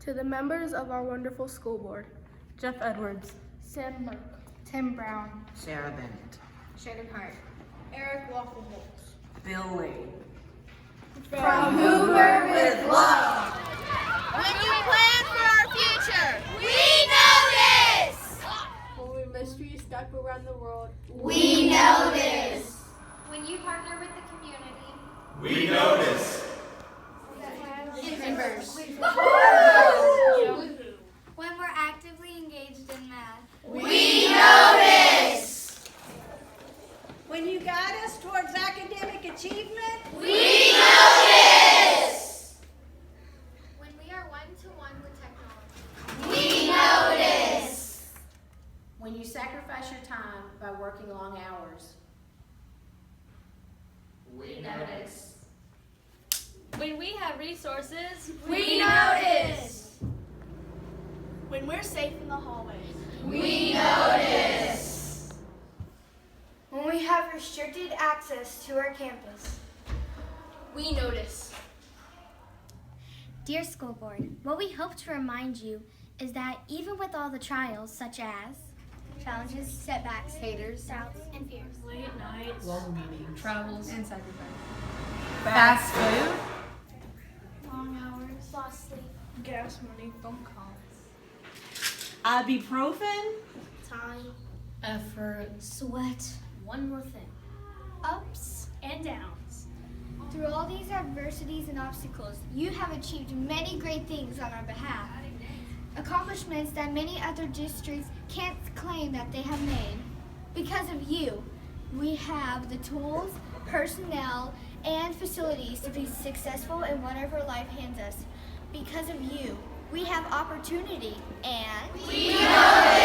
To the members of our wonderful school board, Jeff Edwards, Sam Merck, Tim Brown, Sarah Bennett, Shannon Hart, Eric Waffleholz, Bill Lane. from Hoover with love. When we plan for our future, we notice. When we mystery step around the world, We notice. When you partner with the community, We notice. when we're actively engaged in math, We notice. When you guide us towards academic achievement, We notice. when we are one-to-one with technology, We notice. when you sacrifice your time by working long hours. We notice. when we have resources, We notice. when we're safe in the hallways, We notice. when we have restricted access to our campus, we notice. Dear School Board, what we hope to remind you is that even with all the trials such as challenges, setbacks, haters, doubts, and fears, Late nights, Long meetings. travels, And sacrifice. Fast food. long hours, lost sleep, gas money, phone calls, Ibuprofen. time, effort, sweat, one more thing. ups and downs. Through all these adversities and obstacles, you have achieved many great things on our behalf. Accomplishments that many other districts can't claim that they have made. Because of you, we have the tools, personnel, and facilities to be successful in whatever life hands us. Because of you, we have opportunity and We notice.